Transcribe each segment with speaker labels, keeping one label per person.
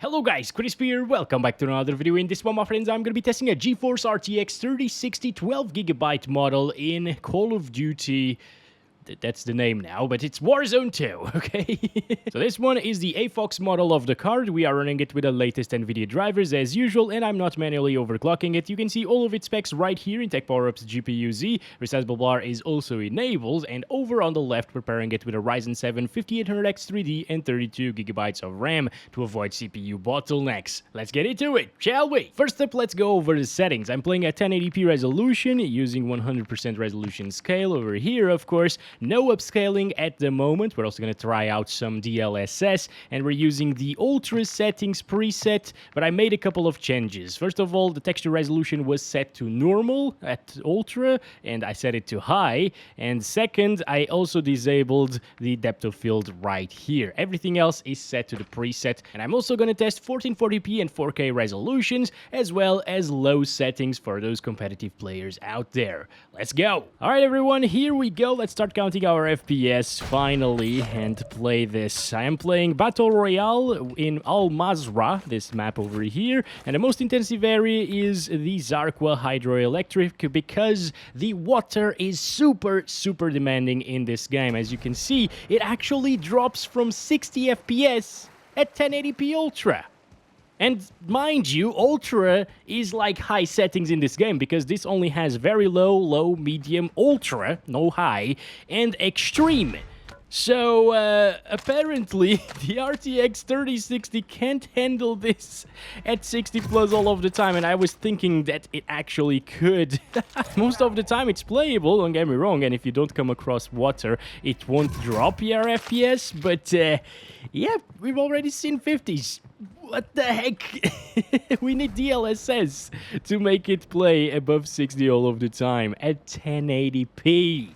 Speaker 1: Hello guys, Crispy here, welcome back to another video. In this one, my friends, I'm going to be testing a GeForce RTX 3060 12GB model in Call of Duty. That's the name now, but it's Warzone 2, okay? So this one is the Afox model of the card. We are running it with the latest Nvidia drivers as usual, and I'm not manually overclocking it. You can see all of its specs right here in Tech Power-Ups GPU-Z. Resizable bar is also enabled, and over on the left, we're pairing it with a Ryzen 7 5800X 3D and 32GB of RAM to avoid CPU bottlenecks. Let's get into it, shall we? First up, let's go over the settings. I'm playing at 1080p resolution using 100% resolution scale over here, of course. No upscaling at the moment. We're also going to try out some DLSS, and we're using the Ultra settings preset, but I made a couple of changes. First of all, the texture resolution was set to normal at Ultra, and I set it to high. And second, I also disabled the depth of field right here. Everything else is set to the preset, and I'm also going to test 1440p and 4K resolutions, as well as low settings for those competitive players out there. Let's go! Alright everyone, here we go. Let's start counting our FPS finally and play this. I am playing Battle Royale in Al Mazrah, this map over here, and the most intensive area is the Zarqwa Hydroelectric because the water is super demanding in this game. As you can see, it actually drops from 60 FPS at 1080p Ultra. And mind you, Ultra is like high settings in this game because this only has very low, medium, Ultra, no high, and extreme. So, apparently, the RTX 3060 can't handle this at 60 plus all of the time, and I was thinking that it actually could. Most of the time it's playable, don't get me wrong, and if you don't come across water, it won't drop your FPS, but, yeah, we've already seen 50s. What the heck? We need DLSS to make it play above 60 all of the time at 1080p.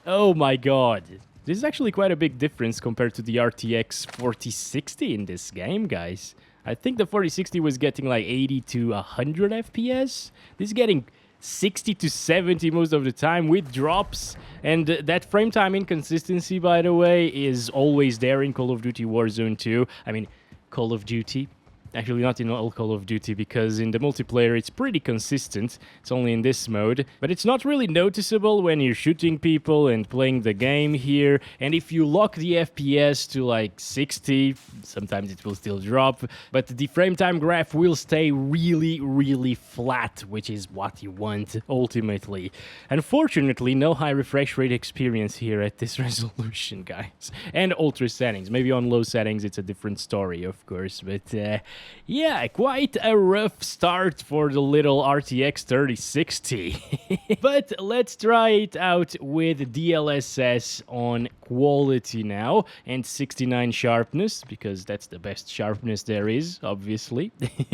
Speaker 1: Oh my god. This is actually quite a big difference compared to the RTX 4060 in this game, guys. I think the 4060 was getting like 80 to 100 FPS. This is getting 60 to 70 most of the time with drops, and that frame time inconsistency, by the way, is always there in Call of Duty Warzone 2. I mean, Call of Duty. Actually, not in all Call of Duty, because in the multiplayer it's pretty consistent. It's only in this mode. But it's not really noticeable when you're shooting people and playing the game here. And if you lock the FPS to like 60, sometimes it will still drop. But the frame time graph will stay really flat, which is what you want ultimately. Unfortunately, no high refresh rate experience here at this resolution, guys. And ultra settings. Maybe on low settings it's a different story, of course. But yeah, quite a rough start for the little RTX 3060. But let's try it out with DLSS on quality now and 69 sharpness, because that's the best sharpness there is, obviously.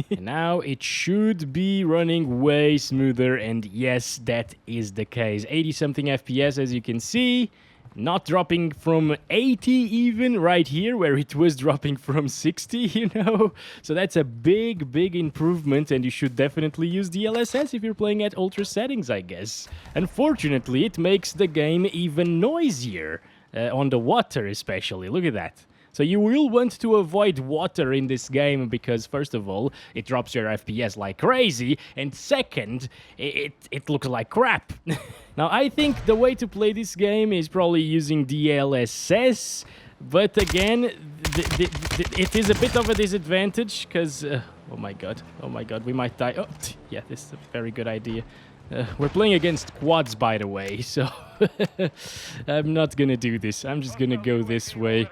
Speaker 1: And now it should be running way smoother, and yes, that is the case. 80 something FPS, as you can see. Not dropping from 80 even right here, where it was dropping from 60, you know? So that's a big improvement, and you should definitely use DLSS if you're playing at ultra settings, I guess. Unfortunately, it makes the game even noisier, on the water especially. Look at that. So you will want to avoid water in this game because, first of all, it drops your FPS like crazy, and second, it looks like crap. Now, I think the way to play this game is probably using DLSS, but again, it is a bit of a disadvantage because, oh my god, we might die. Oh, yeah, this is a very good idea. We're playing against quads, by the way, so I'm not gonna do this. I'm just gonna go this way.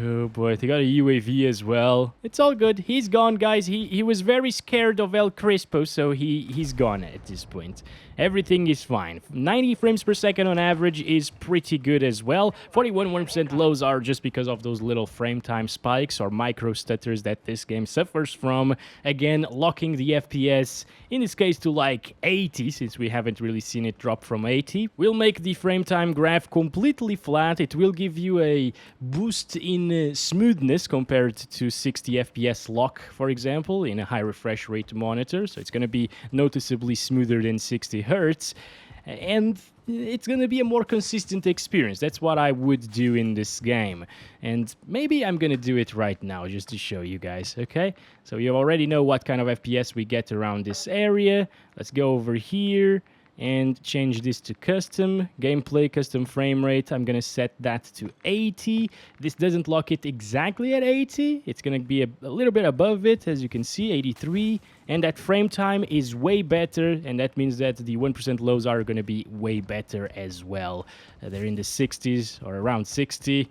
Speaker 1: Oh boy, they got a UAV as well. It's all good. He's gone, guys. He was very scared of El Crispo, so he's gone at this point. Everything is fine. 90 frames per second on average is pretty good as well. 41% lows are just because of those little frame time spikes or micro stutters that this game suffers from. Again, locking the FPS, in this case to like 80, since we haven't really seen it drop from 80, will make the frame time graph completely flat. It will give you a boost in smoothness compared to 60 FPS lock, for example, in a high refresh rate monitor. So it's going to be noticeably smoother than 60 Hz. and it's gonna be a more consistent experience. That's what I would do in this game, and maybe I'm gonna do it right now just to show you guys, okay? So you already know what kind of FPS we get around this area. Let's go over here and change this to custom gameplay, custom frame rate. I'm gonna set that to 80. This doesn't lock it exactly at 80. It's gonna be a little bit above it, as you can see, 83. And that frame time is way better, and that means that the 1% lows are gonna be way better as well. They're in the 60s or around 60.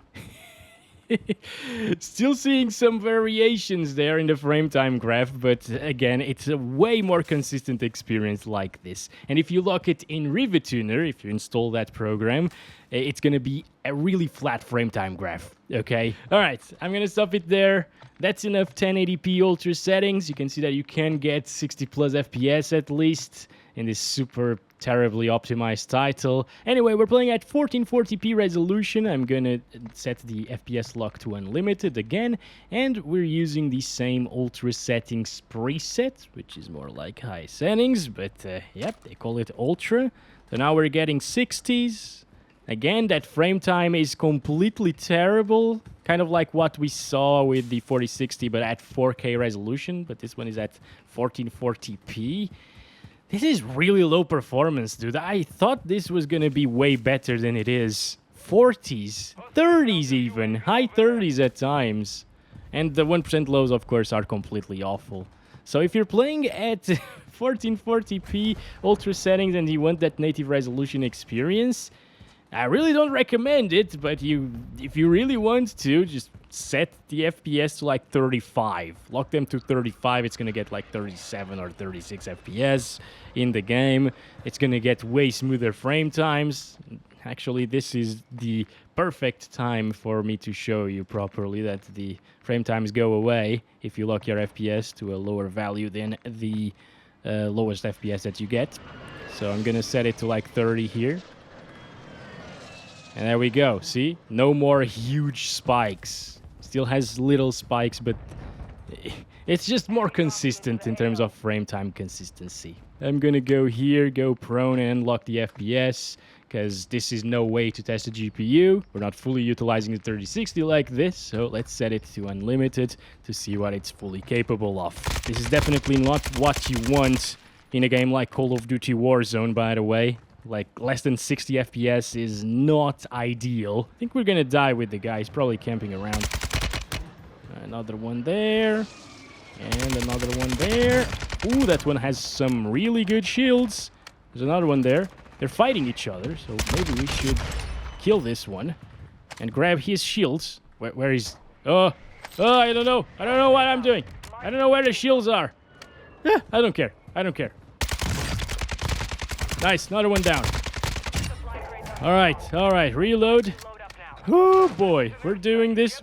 Speaker 1: Still seeing some variations there in the frame time graph, but again, it's a way more consistent experience like this. And if you lock it in RivetTuner, if you install that program, it's going to be a really flat frame time graph, okay? All right, I'm going to stop it there. That's enough 1080p ultra settings. You can see that you can get 60 plus FPS at least in this super terribly optimized title. Anyway, we're playing at 1440p resolution. I'm gonna set the FPS lock to unlimited again, and we're using the same ultra settings preset, which is more like high settings, but yep, they call it ultra. So now we're getting 60s. Again, that frame time is completely terrible, kind of like what we saw with the 4060, but at 4K resolution, but this one is at 1440p. This is really low performance, dude. I thought this was gonna be way better than it is. 40s, 30s even, high 30s at times. And the 1% lows, of course, are completely awful. So if you're playing at 1440p ultra settings and you want that native resolution experience, I really don't recommend it, but if you really want to, just set the FPS to like 35. Lock them to 35, it's gonna get like 37 or 36 FPS in the game. It's gonna get way smoother frame times. Actually, this is the perfect time for me to show you properly that the frame times go away if you lock your FPS to a lower value than the lowest FPS that you get. So I'm gonna set it to like 30 here. And there we go, see? No more huge spikes. Still has little spikes, but it's just more consistent in terms of frame time consistency. I'm gonna go here, go prone and unlock the FPS, because this is no way to test the GPU. We're not fully utilizing the 3060 like this, so let's set it to unlimited to see what it's fully capable of. This is definitely not what you want in a game like Call of Duty Warzone, by the way. Like, less than 60 FPS is not ideal. I think we're gonna die with the guy. He's probably camping around. Another one there. And another one there. Ooh, that one has some really good shields. There's another one there. They're fighting each other, so maybe we should kill this one and grab his shields. Where is... Oh, I don't know. I don't know what I'm doing. I don't know where the shields are. I don't care. I don't care. Nice, another one down. All right, reload. Oh boy, we're doing this.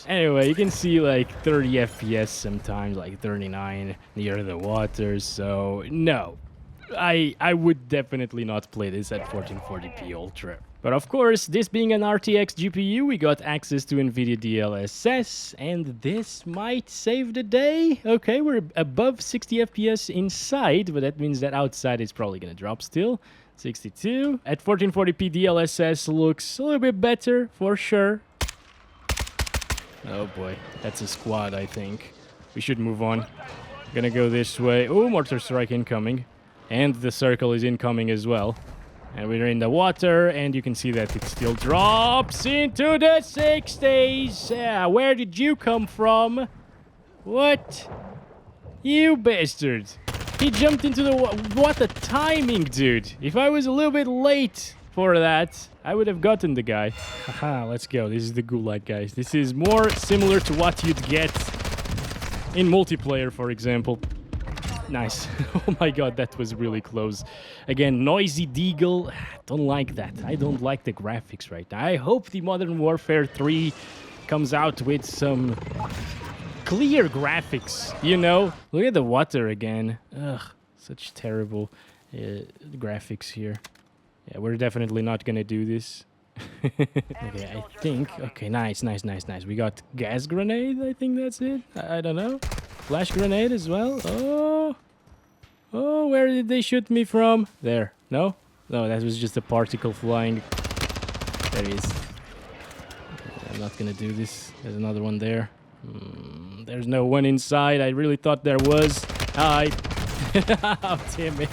Speaker 1: Anyway, you can see like 30 FPS sometimes, like 39 near the water. So no, I would definitely not play this at 1440p Ultra. But of course, this being an RTX GPU, we got access to Nvidia DLSS, and this might save the day. Okay, we're above 60 FPS inside, but that means that outside it's probably gonna drop still. 62. At 1440p, DLSS looks a little bit better, for sure. Oh boy, that's a squad, I think. We should move on. Gonna go this way. Oh, mortar strike incoming. And the circle is incoming as well. And we're in the water, and you can see that it still drops into the 60s. Yeah, where did you come from? What? You bastard. He jumped into the water. What a timing, dude. If I was a little bit late for that, I would have gotten the guy. Haha, let's go. This is the Gulag, guys. This is more similar to what you'd get in multiplayer, for example. Nice. Oh my god, that was really close. Again, noisy deagle. Don't like that. I don't like the graphics right now. I hope the Modern Warfare 3 comes out with some clear graphics, you know? Look at the water again. Ugh, such terrible graphics here. Yeah, we're definitely not gonna do this. Okay, I think... Okay, nice. We got gas grenade, I think that's it. I don't know. Flash grenade as well. Oh, where did they shoot me from? There. No? No, that was just a particle flying. There he is. I'm not gonna do this. There's another one there. There's no one inside. I really thought there was. Hi. Oh, damn it.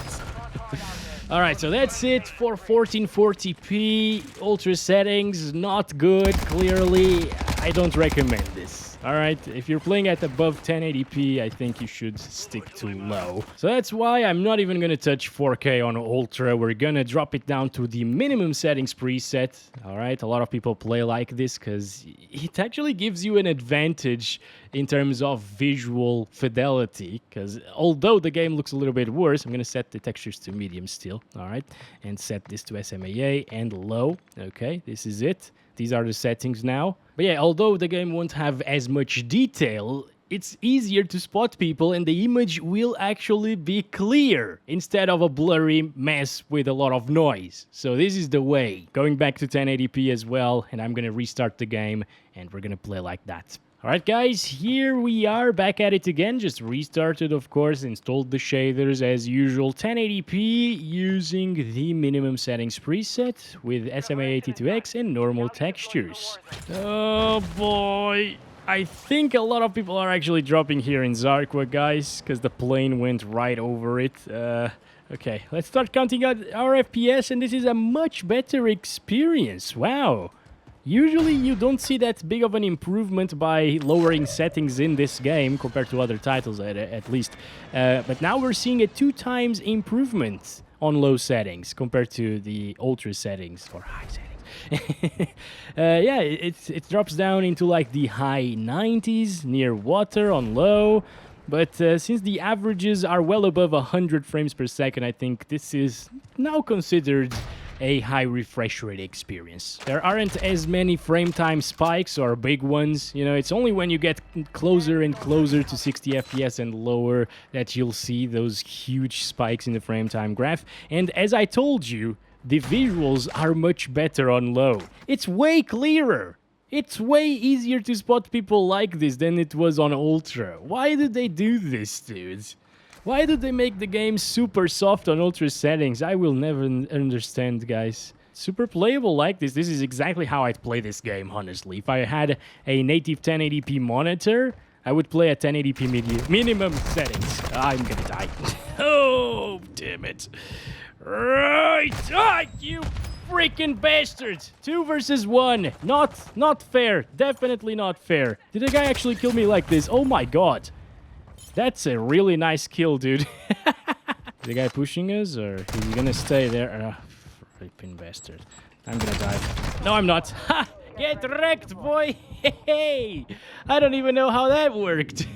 Speaker 1: Alright, so that's it for 1440p. Ultra settings, not good, clearly. I don't recommend this. Alright, if you're playing at above 1080p, I think you should stick to low. So that's why I'm not even gonna touch 4K on Ultra. We're gonna drop it down to the minimum settings preset. Alright, a lot of people play like this because it actually gives you an advantage in terms of visual fidelity. Because although the game looks a little bit worse, I'm gonna set the textures to medium still. Alright, and set this to SMAA and low. Okay, this is it. These are the settings now. But yeah, although the game won't have as much detail, it's easier to spot people and the image will actually be clear instead of a blurry mess with a lot of noise. So this is the way. Going back to 1080p as well, and I'm gonna restart the game and we're gonna play like that. Alright guys, here we are back at it again. Just restarted, of course, installed the shaders as usual. 1080p using the minimum settings preset with SMA82X and normal textures. Oh boy. I think a lot of people are actually dropping here in Zarqwa, guys, because the plane went right over it. Okay, let's start counting out our FPS, and this is a much better experience. Wow. Usually you don't see that big of an improvement by lowering settings in this game compared to other titles at least. But now we're seeing a 2 times improvement on low settings compared to the ultra settings or high settings. Yeah, it drops down into like the high 90s near water on low. But since the averages are well above 100 frames per second, I think this is now considered a high refresh rate experience. There aren't as many frame time spikes or big ones. You know, it's only when you get closer and closer to 60 FPS and lower that you'll see those huge spikes in the frame time graph. And as I told you, the visuals are much better on low. It's way clearer. It's way easier to spot people like this than it was on Ultra. Why did they do this, dudes? Why did they make the game super soft on Ultra settings? I will never understand, guys. Super playable like this. This is exactly how I'd play this game, honestly. If I had a native 1080p monitor, I would play at 1080p minimum settings. I'm gonna die. Oh, damn it. Right. Ah, you freaking bastards. 2 versus 1. Not fair. Definitely not fair. Did a guy actually kill me like this? Oh my god. That's a really nice kill, dude. Is the guy pushing us, or is he gonna stay there? Flipping bastard. I'm gonna die. No, I'm not. Ha! Get wrecked, boy! Hey! I don't even know how that worked.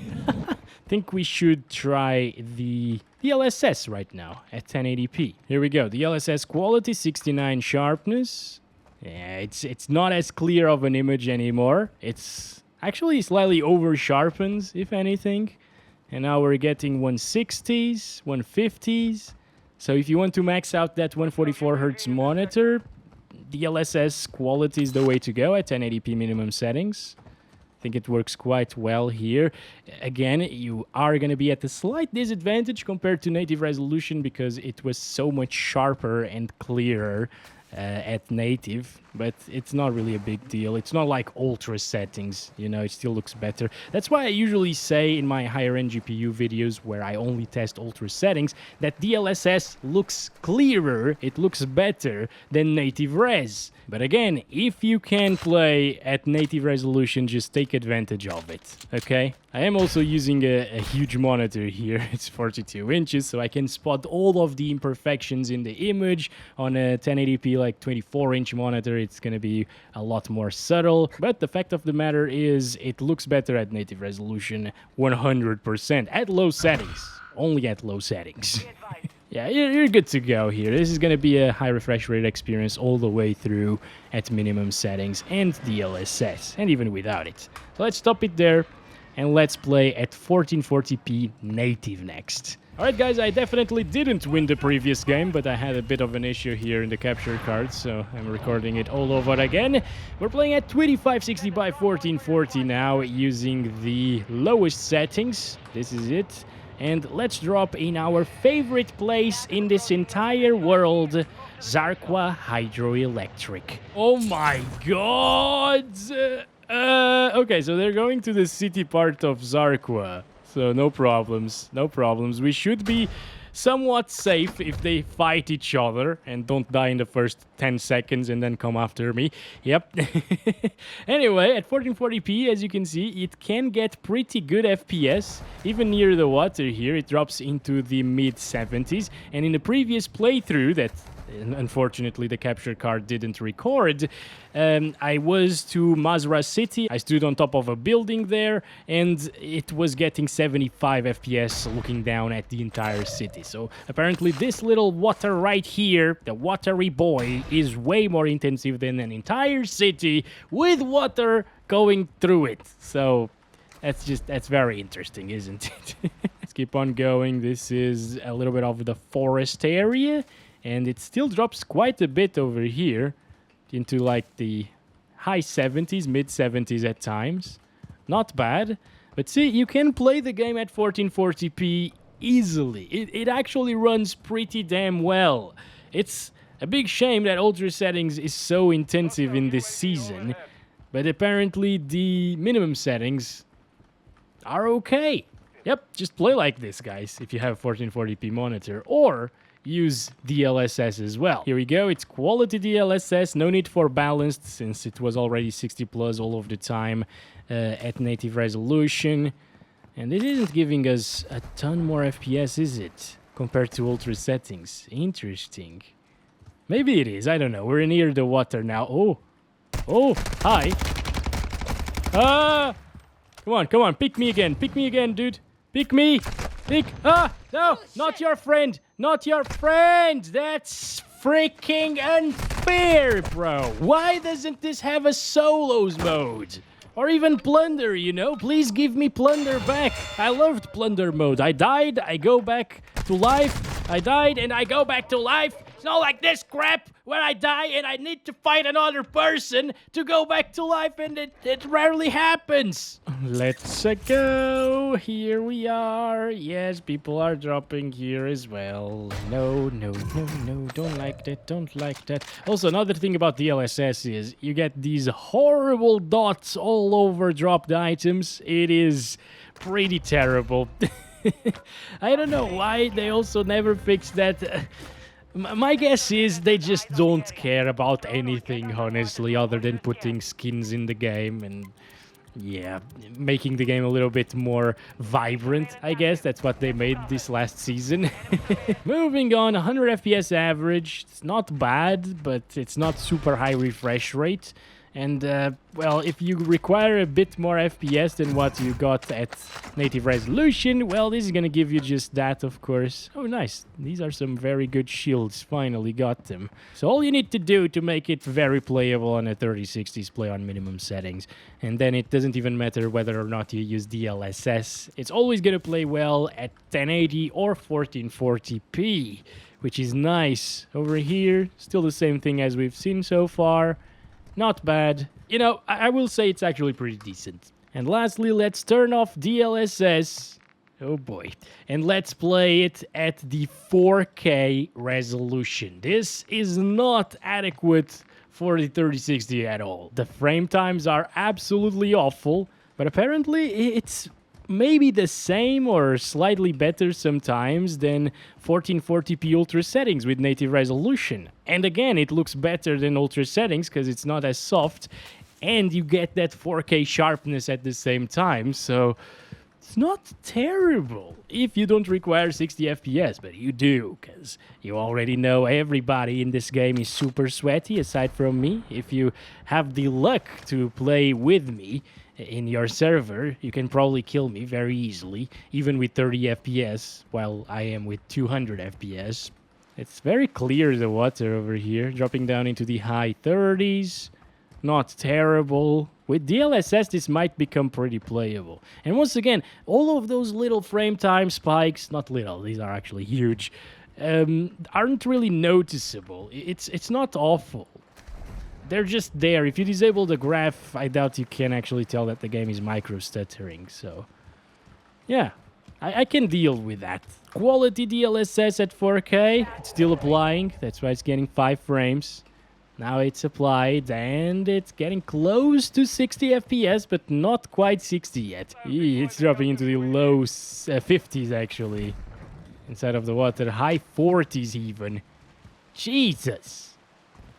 Speaker 1: Think we should try the DLSS right now at 1080p. Here we go. DLSS quality, 69 sharpness. Yeah, it's not as clear of an image anymore. It's actually slightly over sharpened, if anything. And now we're getting 160s, 150s. So if you want to max out that 144Hz monitor, DLSS quality is the way to go at 1080p minimum settings. I think it works quite well here. Again, you are going to be at a slight disadvantage compared to native resolution because it was so much sharper and clearer at native, but it's not really a big deal. It's not like ultra settings, you know, it still looks better. That's why I usually say in my higher end GPU videos where I only test ultra settings that DLSS looks clearer, it looks better than native res. But again, if you can play at native resolution, just take advantage of it, okay? I am also using a huge monitor here. It's 42 inches, so I can spot all of the imperfections in the image. On a 1080p, like 24-inch monitor, it's gonna be a lot more subtle. But the fact of the matter is, it looks better at native resolution 100% at low settings. Only at low settings. Yeah, you're good to go here. This is going to be a high refresh rate experience all the way through at minimum settings and DLSS, and even without it. So let's stop it there, and let's play at 1440p native next. Alright guys, I definitely didn't win the previous game, but I had a bit of an issue here in the capture card, so I'm recording it all over again. We're playing at 2560 by 1440 now, using the lowest settings. This is it. And let's drop in our favorite place in this entire world, Zarqwa Hydroelectric. Oh my god! Okay, so they're going to the city part of Zarqwa. So no problems, no problems. We should be somewhat safe if they fight each other and don't die in the first 10 seconds and then come after me. Yep. Anyway, at 1440p, as you can see, it can get pretty good FPS. Even near the water here, it drops into the mid-70s. And in the previous playthrough that unfortunately the capture card didn't record, I was to Mazra City. I stood on top of a building there, and it was getting 75 FPS looking down at the entire city. So apparently this little water right here, the watery boy, is way more intensive than an entire city with water going through it. So that's very interesting, isn't it? Let's keep on going. This is a little bit of the forest area, and it still drops quite a bit over here into like the high 70s, mid 70s at times. Not bad. But see, you can play the game at 1440p easily. It actually runs pretty damn well. It's a big shame that ultra settings is so intensive in this season, but apparently the minimum settings are okay. Yep, just play like this, guys, if you have a 1440p monitor, or use DLSS as well. Here we go, it's quality DLSS, no need for balanced since it was already 60 plus all of the time at native resolution. And it isn't giving us a ton more FPS, is it? Compared to ultra settings. Interesting. Maybe it is, I don't know. We're near the water now. Oh, hi. Come on, pick me again, dude. Pick me. No, not your friend. Not your friend. That's freaking unfair, bro. Why doesn't this have a solos mode? Or even plunder, you know? Please give me plunder back. I loved plunder mode. I died, I go back to life. I died and I go back to life. It's not like this crap where I die and I need to fight another person to go back to life, and it rarely happens. Let's go. Here we are. Yes, people are dropping here as well. No, don't like that. Also, another thing about DLSS is you get these horrible dots all over dropped items. It is pretty terrible. I don't know why they also never fixed that. My guess is they just don't care about anything, honestly, other than putting skins in the game and, yeah, making the game a little bit more vibrant, I guess. That's what they made this last season. Moving on, 100 FPS average. It's not bad, but it's not super high refresh rate. And, well, if you require a bit more FPS than what you got at native resolution, well, this is gonna give you just that, of course. Oh, nice. These are some very good shields. Finally got them. So all you need to do to make it very playable on a 3060 is play on minimum settings. And then it doesn't even matter whether or not you use DLSS. It's always gonna play well at 1080 or 1440p, which is nice. Over here, still the same thing as we've seen so far. Not bad. You know, I will say it's actually pretty decent. And lastly, let's turn off DLSS. Oh boy. And let's play it at the 4K resolution. This is not adequate for the 3060 at all. The frame times are absolutely awful, but apparently it's maybe the same or slightly better sometimes than 1440p ultra settings with native resolution. And again, it looks better than ultra settings because it's not as soft, and you get that 4K sharpness at the same time, so it's not terrible if you don't require 60 FPS, but you do, because you already know everybody in this game is super sweaty aside from me. If you have the luck to play with me in your server, you can probably kill me very easily, even with 30 FPS, while I am with 200 FPS. It's very clear, the water over here, dropping down into the high 30s. Not terrible. With DLSS, this might become pretty playable. And once again, all of those little frame time spikes, not little, these are actually huge, aren't really noticeable. It's not awful. They're just there. If you disable the graph, I doubt you can actually tell that the game is micro-stuttering. So, yeah, I can deal with that. Quality DLSS at 4K. It's still applying. That's why it's getting 5 frames. Now it's applied, and it's getting close to 60 FPS, but not quite 60 yet. It's dropping into the low 50s, actually. Inside of the water, high 40s even. Jesus!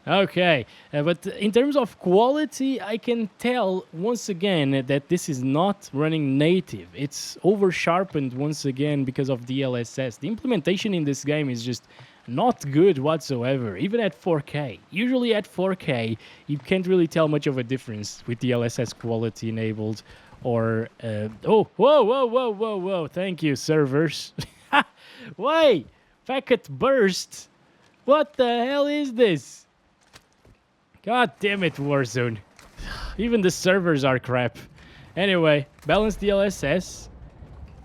Speaker 1: Okay, but in terms of quality, I can tell once again that this is not running native. It's over-sharpened once again because of DLSS. The implementation in this game is just not good whatsoever, even at 4K. Usually at 4K, you can't really tell much of a difference with DLSS quality enabled or... oh, whoa, thank you, servers. Wait, packet burst. What the hell is this? God damn it, Warzone. Even the servers are crap. Anyway, balanced DLSS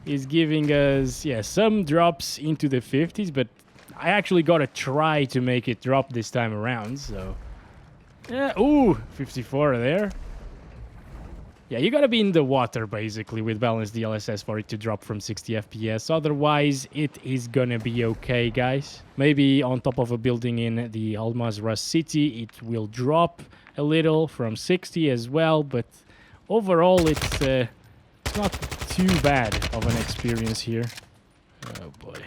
Speaker 1: is giving us, yeah, some drops into the 50s, but I actually gotta try to make it drop this time around, so... yeah, ooh, 54 there. Yeah, you gotta be in the water, basically, with balanced DLSS for it to drop from 60 FPS. Otherwise, it is gonna be okay, guys. Maybe on top of a building in the Almaz city, it will drop a little from 60 as well. But overall, it's not too bad of an experience here. Oh, boy.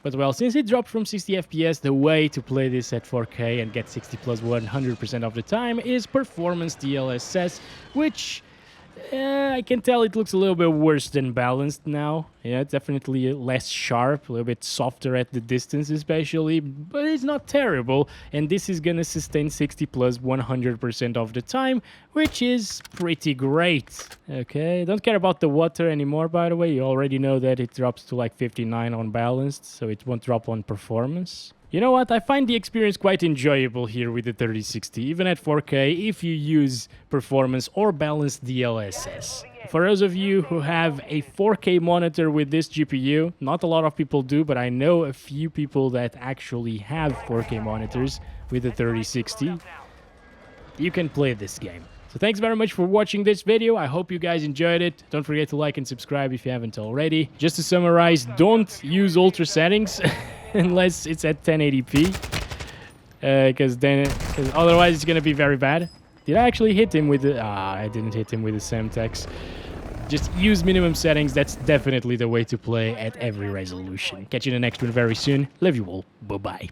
Speaker 1: But well, since it dropped from 60 FPS, the way to play this at 4K and get 60 plus 100% of the time is performance DLSS, which... I can tell it looks a little bit worse than balanced now. Yeah, it's definitely less sharp, a little bit softer at the distance especially, but it's not terrible. And this is gonna sustain 60 plus 100% of the time, which is pretty great. Okay, don't care about the water anymore, by the way. You already know that it drops to like 59 on balanced, so it won't drop on performance. You know what, I find the experience quite enjoyable here with the 3060, even at 4K, if you use performance or balanced DLSS. For those of you who have a 4K monitor with this GPU, not a lot of people do, but I know a few people that actually have 4K monitors with the 3060. You can play this game. So thanks very much for watching this video. I hope you guys enjoyed it. Don't forget to like and subscribe if you haven't already. Just to summarize, don't use ultra settings unless it's at 1080p. Because otherwise it's going to be very bad. Did I actually hit him with the... I didn't hit him with the Semtex. Just use minimum settings. That's definitely the way to play at every resolution. Catch you in the next one very soon. Love you all. Bye-bye.